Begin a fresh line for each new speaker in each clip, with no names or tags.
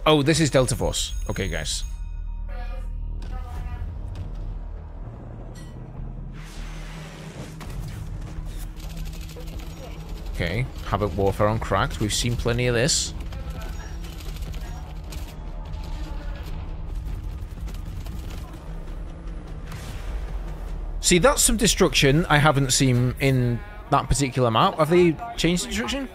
Oh, this is Delta Force. Okay, guys. Okay, Havoc Warfare on Cracked. We've seen plenty of this. See, that's some destruction I haven't seen in that particular map. Have they changed the destruction?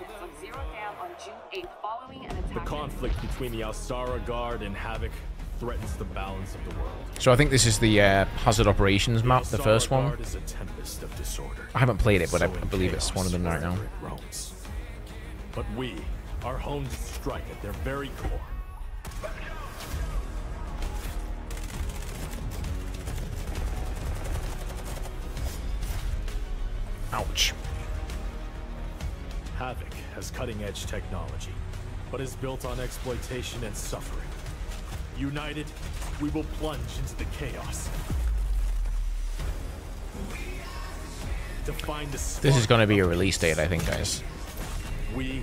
The conflict between the Alsara Guard and Havoc threatens the balance of the world.
So I think this is the Hazard Operations map, the first one.
Is a tempest of disorder.
I haven't played it, but I believe it's one of them right now.
But we are home to strike at their very core.
Ouch.
Havoc has cutting-edge technology, but is built on exploitation and suffering. United, we will plunge into the chaos. To find the
this is going to be a release date, I think, guys.
We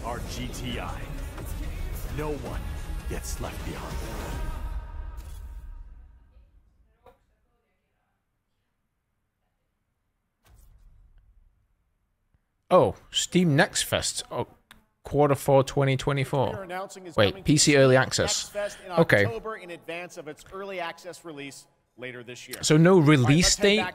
are GTI. No one gets left behind.
Oh, Steam Next Fest. Oh, Q4 2024. Wait, PC Early Access. Okay.
In advance of its early access release later this year.
So no release date,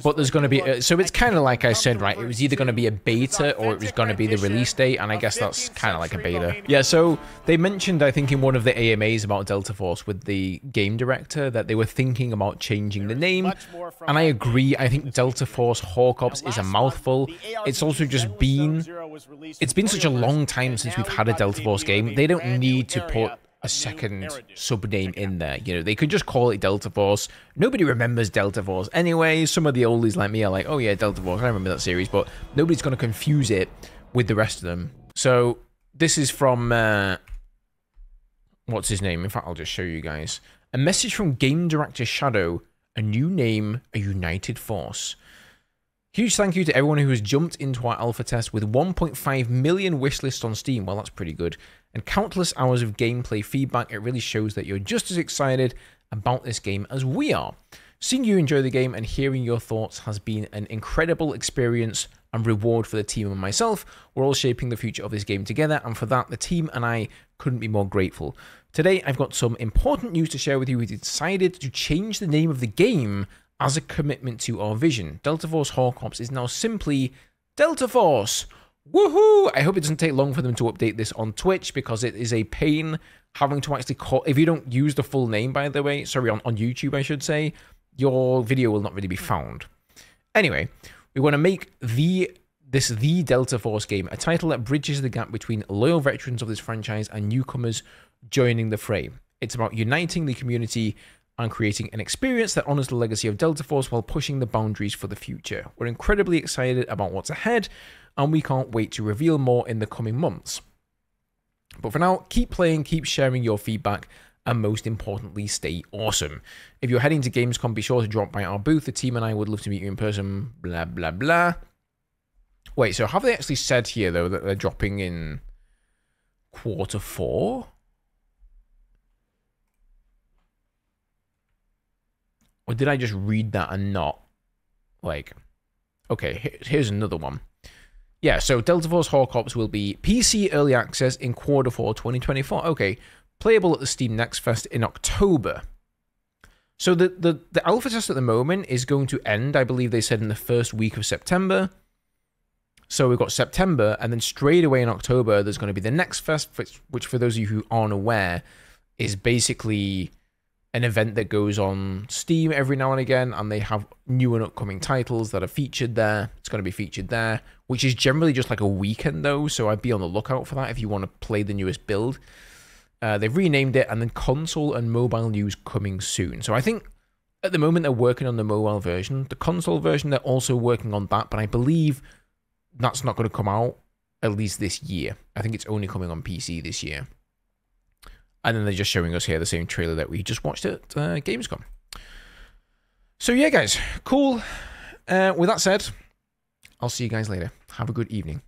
but there's going to be... so it's kind of like I said, right? It was either going to be a beta or it was going to be the release date, and I guess that's kind of like a beta. Yeah, so they mentioned, I think, in one of the AMAs about Delta Force with the game director that they were thinking about changing the name, and I agree. I think Delta Force Hawk Ops is a mouthful. It's also just been... It's been such a long time since we've had a Delta Force game. They don't need to put a second sub-name in there. You know, they could just call it Delta Force. Nobody remembers Delta Force anyway. Some of the oldies like me are like, oh yeah, Delta Force, I remember that series, but nobody's going to confuse it with the rest of them. So this is from what's his name? In fact, I'll just show you guys. A message from game director Shadow: a new name, a united force. Huge thank you to everyone who has jumped into our alpha test with 1.5 million wishlists on Steam. Well, that's pretty good. And countless hours of gameplay feedback. It really shows that you're just as excited about this game as we are. Seeing you enjoy the game and hearing your thoughts has been an incredible experience and reward for the team and myself. We're all shaping the future of this game together, and for that, the team and I couldn't be more grateful. Today, I've got some important news to share with you. We decided to change the name of the game as a commitment to our vision. Delta Force Hawk Ops is now simply Delta Force. Woohoo! I hope it doesn't take long for them to update this on Twitch, because it is a pain having to actually call... If you don't use the full name, by the way, sorry, on YouTube, I should say, your video will not really be found. Anyway, we want to make the Delta Force game, a title that bridges the gap between loyal veterans of this franchise and newcomers joining the fray. It's about uniting the community and creating an experience that honors the legacy of Delta Force while pushing the boundaries for the future. We're incredibly excited about what's ahead, and we can't wait to reveal more in the coming months. But for now, keep playing, keep sharing your feedback, and most importantly, stay awesome. If you're heading to Gamescom, be sure to drop by our booth. The team and I would love to meet you in person, blah, blah, blah. Wait, so have they actually said here, though, that they're dropping in Q4? Or did I just read that and not? Like, okay, here's another one. Yeah, so Delta Force Hawk Ops will be PC Early Access in Q4 2024. Okay, playable at the Steam Next Fest in October. So the alpha test at the moment is going to end, I believe they said, in the first week of September. So we've got September, and then straight away in October, there's going to be the Next Fest, which for those of you who aren't aware, is basically an event that goes on Steam every now and again, and they have new and upcoming titles that are featured there. It's going to be featured there, which is generally just like a weekend though, so I'd be on the lookout for that if you want to play the newest build. They've renamed it, and then console and mobile news coming soon. So I think at the moment they're working on the mobile version. The console version, they're also working on that, but I believe that's not going to come out at least this year. I think it's only coming on PC this year. And then they're just showing us here the same trailer that we just watched at Gamescom. So yeah, guys, cool. With that said, I'll see you guys later. Have a good evening.